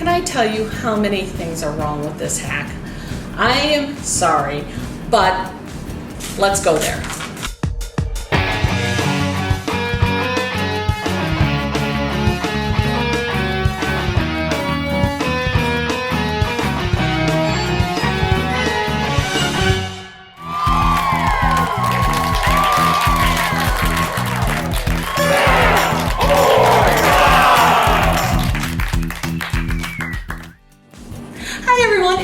Can I tell you how many things are wrong with this hack? I am sorry, but let's go there.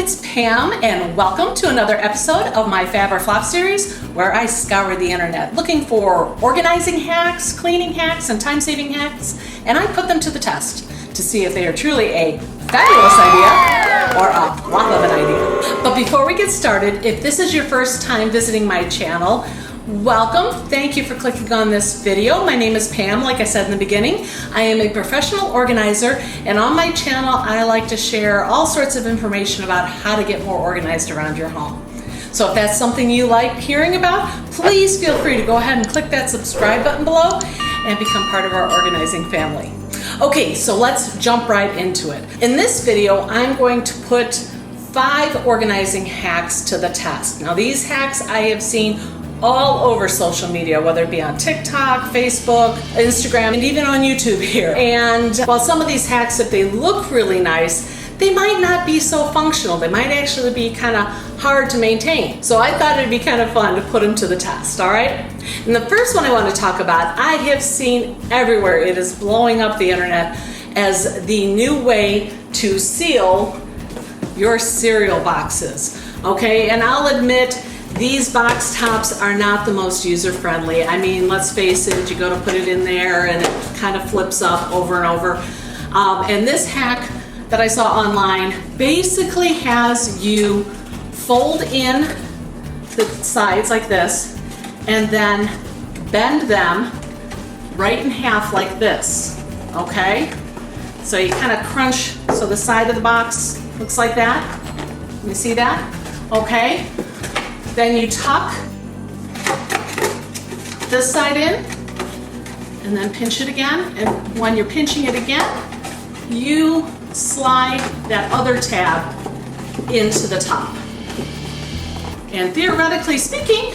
It's Pam, and welcome to another episode of my Fab or Flop series, where I scour the internet looking for organizing hacks, cleaning hacks, and time-saving hacks, and I put them to the test to see if they are truly a fabulous idea or a flop of an idea. But before we get started, if this is your first time visiting my channel, welcome. Thank you for clicking on this video. My name is Pam, like I said in the beginning. I am a professional organizer, and on my channel I like to share all sorts of information about how to get more organized around your home. So if that's something you like hearing about, please feel free to go ahead and click that subscribe button below and become part of our organizing family. Okay, so let's jump right into it. In this video, I'm going to put 5 organizing hacks to the test. Now, these hacks I have seen all over social media, whether it be on TikTok, Facebook, Instagram, and even on YouTube here. And while some of these hacks, if they look really nice, they might not be so functional. They might actually be kind of hard to maintain. So I thought it'd be kind of fun to put them to the test, all right? And the first one I want to talk about, I have seen everywhere. It is blowing up the internet as the new way to seal your cereal boxes, okay? And I'll admit, these box tops are not the most user-friendly. I mean, let's face it, you go to put it in there and it kind of flips up over and over. And this hack that I saw online basically has you fold in the sides like this and then bend them right in half like this, okay? So you kind of crunch, so the side of the box looks like that. You see that? Okay. Then you tuck this side in and then pinch it again. And when you're pinching it again, you slide that other tab into the top. And theoretically speaking,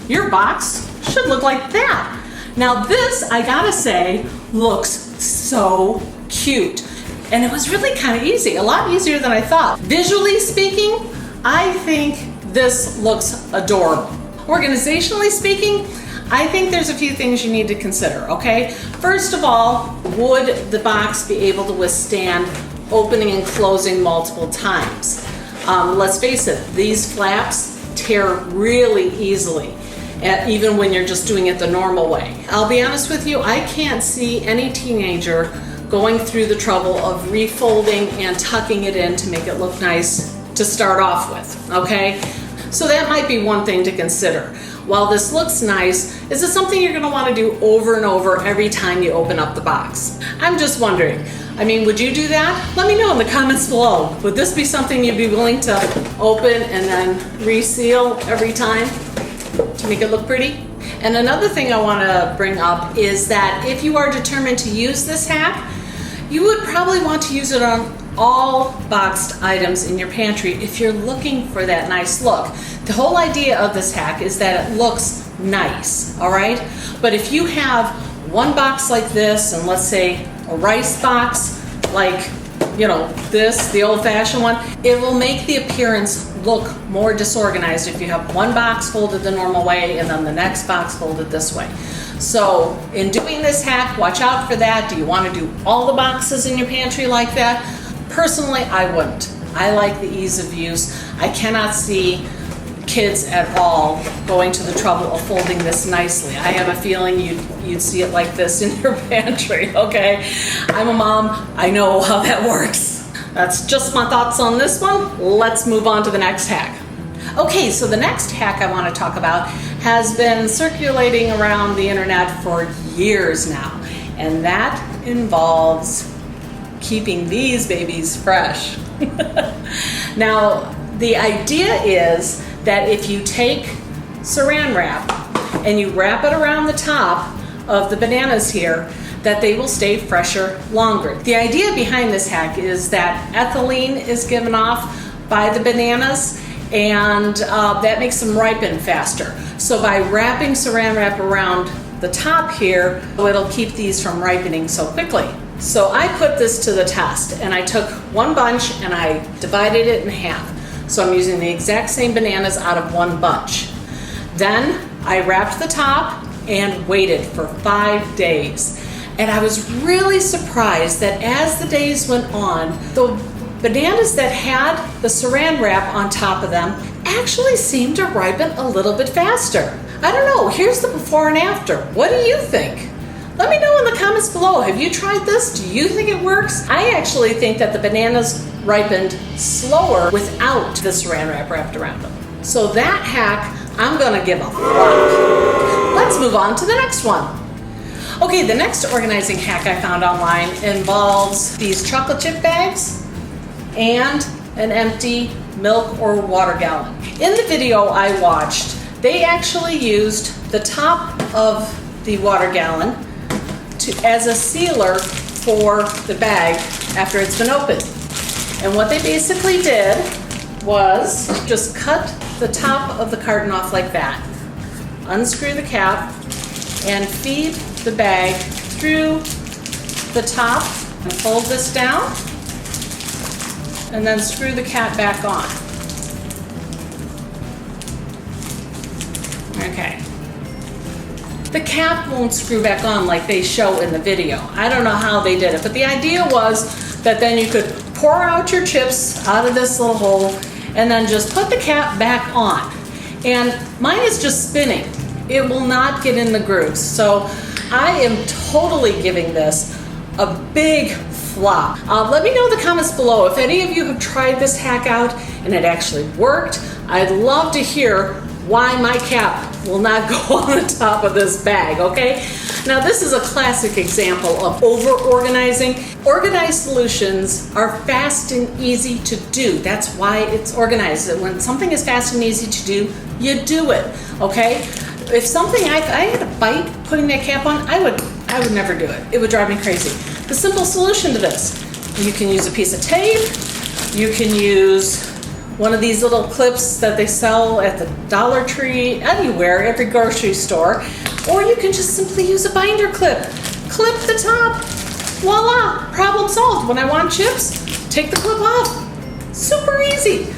your box should look like that. Now this, I gotta say, looks so cute. And it was really kind of easy, a lot easier than I thought. Visually speaking, I think this looks adorable. Organizationally speaking, I think there's a few things you need to consider, okay? First of all, would the box be able to withstand opening and closing multiple times? Let's face it, these flaps tear really easily, even when you're just doing it the normal way. I'll be honest with you, I can't see any teenager going through the trouble of refolding and tucking it in to make it look nice to start off with, okay? So that might be one thing to consider. While this looks nice, is it something you're gonna wanna do over and over every time you open up the box? I'm just wondering, I mean, would you do that? Let me know in the comments below. Would this be something you'd be willing to open and then reseal every time to make it look pretty? And another thing I wanna bring up is that if you are determined to use this hack, you would probably want to use it on all boxed items in your pantry if you're looking for that nice look. The whole idea of this hack is that it looks nice, all right? But if you have one box like this, and let's say a rice box like, you know, this, the old-fashioned one, it will make the appearance look more disorganized if you have one box folded the normal way and then the next box folded this way. So in doing this hack, watch out for that. Do you want to do all the boxes in your pantry like that? Personally, I wouldn't. I like the ease of use. I cannot see kids at all going to the trouble of folding this nicely. I have a feeling you'd see it like this in your pantry, okay? I'm a mom, I know how that works. That's just my thoughts on this one. Let's move on to the next hack. Okay, so the next hack I want to talk about has been circulating around the internet for years now, and that involves keeping these babies fresh. Now, the idea is that if you take saran wrap and you wrap it around the top of the bananas here, that they will stay fresher longer. The idea behind this hack is that ethylene is given off by the bananas, and that makes them ripen faster. So by wrapping saran wrap around the top here, it'll keep these from ripening so quickly. So I put this to the test, and I took one bunch and I divided it in half. So I'm using the exact same bananas out of one bunch. Then I wrapped the top and waited for 5 days. And I was really surprised that as the days went on, the bananas that had the saran wrap on top of them actually seemed to ripen a little bit faster. I don't know, here's the before and after. What do you think? Let me know in the comments below. Have you tried this? Do you think it works? I actually think that the bananas ripened slower without the saran wrap wrapped around them. So that hack, I'm gonna give a flop. Let's move on to the next one. Okay, the next organizing hack I found online involves these chocolate chip bags and an empty milk or water gallon. In the video I watched, they actually used the top of the water gallon as a sealer for the bag after it's been opened. And what they basically did was just cut the top of the carton off like that, unscrew the cap, and feed the bag through the top, and fold this down, and then screw the cap back on. Okay. The cap won't screw back on like they show in the video. I don't know how they did it, but the idea was that then you could pour out your chips out of this little hole and then just put the cap back on. And mine is just spinning. It will not get in the grooves. So I am totally giving this a big flop. Let me know in the comments below if any of you have tried this hack out and it actually worked. I'd love to hear why my cap will not go on the top of this bag, okay? Now this is a classic example of over-organizing. Organized solutions are fast and easy to do. That's why it's organized. When something is fast and easy to do, you do it, okay? If something I had a bite putting that cap on, I would never do it. It would drive me crazy. The simple solution to this, you can use a piece of tape, you can use one of these little clips that they sell at the Dollar Tree, anywhere, every grocery store, or you can just simply use a binder clip. Clip the top, voila, problem solved. When I want chips, take the clip off. Super easy.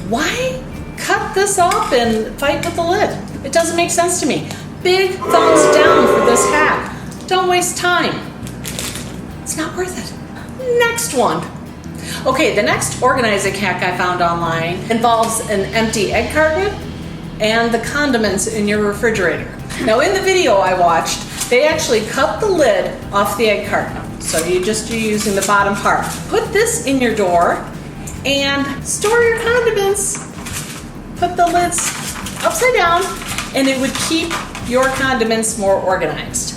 Why cut this off and fight with the lid? It doesn't make sense to me. Big thumbs down for this hack. Don't waste time. It's not worth it. Next one. Okay, the next organizing hack I found online involves an empty egg carton and the condiments in your refrigerator. Now in the video I watched, they actually cut the lid off the egg carton. So you're using the bottom part. Put this in your door and store your condiments. Put the lids upside down and it would keep your condiments more organized.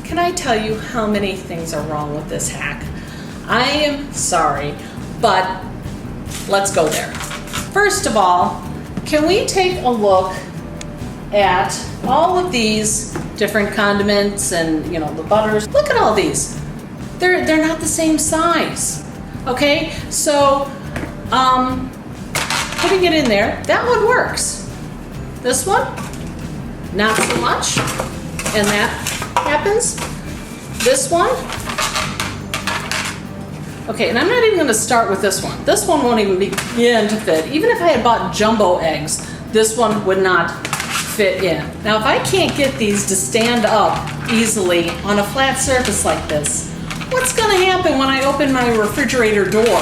Can I tell you how many things are wrong with this hack? I am sorry, but let's go there. First of all, can we take a look at all of these different condiments and the butters? Look at all these. They're not the same size. Okay, so putting it in there, that one works. This one, not so much, and that happens. This one. Okay, and I'm not even going to start with this one. This one won't even begin to fit. Even if I had bought jumbo eggs, this one would not fit in. Now, if I can't get these to stand up easily on a flat surface like this, what's going to happen when I open my refrigerator door?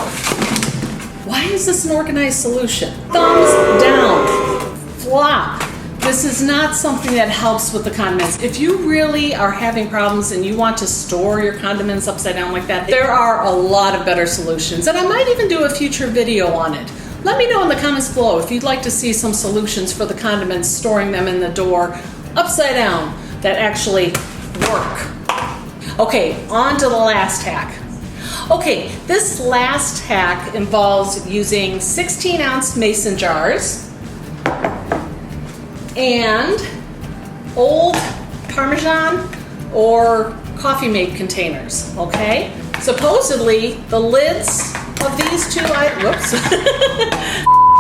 Why is this an organized solution? Thumbs down. Flop. This is not something that helps with the condiments. If you really are having problems and you want to store your condiments upside down like that, there are a lot of better solutions. And I might even do a future video on it. Let me know in the comments below if you'd like to see some solutions for the condiments, storing them in the door upside down that actually work. Okay, on to the last hack. Okay, this last hack involves using 16-ounce mason jars and old Parmesan or coffee mate containers, okay? Supposedly the lids of these two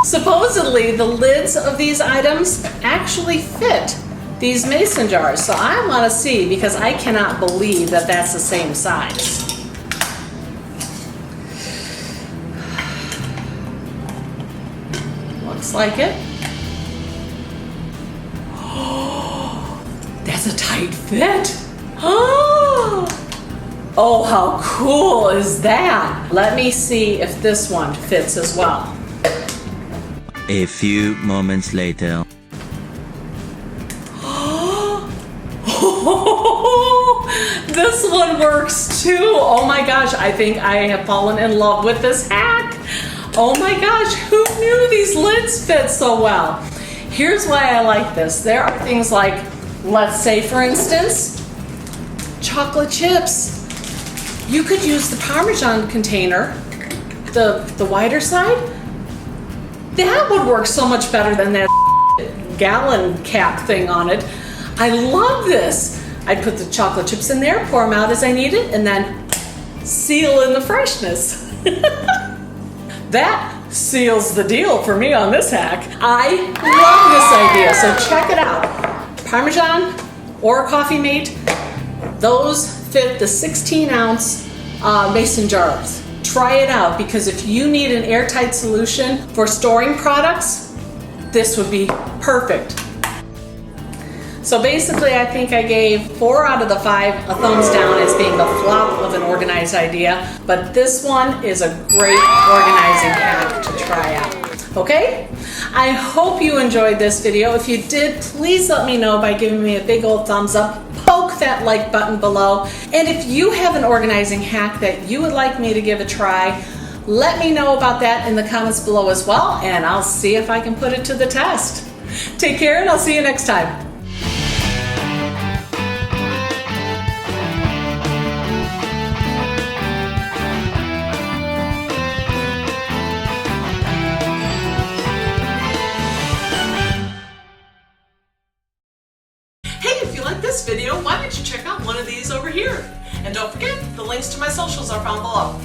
supposedly the lids of these items actually fit these mason jars. So I want to see, because I cannot believe that that's the same size. Looks like it. That's a tight fit. Oh, how cool is that? Let me see if this one fits as well. A few moments later. This one works too. Oh my gosh, I think I have fallen in love with this hack. Oh my gosh, who knew these lids fit so well? Here's why I like this. There are things like, let's say for instance, chocolate chips. You could use the Parmesan container, the wider side. That would work so much better than that gallon cap thing on it. I love this. I'd put the chocolate chips in there, pour them out as I need it, and then seal in the freshness. That seals the deal for me on this hack. I love this idea, so check it out. Parmesan or Coffee Mate, those fit the 16-ounce mason jars. Try it out, because if you need an airtight solution for storing products, this would be perfect. So basically, I think I gave 4 out of the 5 a thumbs down as being the flop of an organized idea, but this one is a great organizing hack to try out. Okay? I hope you enjoyed this video. If you did, please let me know by giving me a big old thumbs up. Poke that like button below. And if you have an organizing hack that you would like me to give a try, let me know about that in the comments below as well, and I'll see if I can put it to the test. Take care, and I'll see you next time. This video, why don't you check out one of these over here? And don't forget, the links to my socials are found below.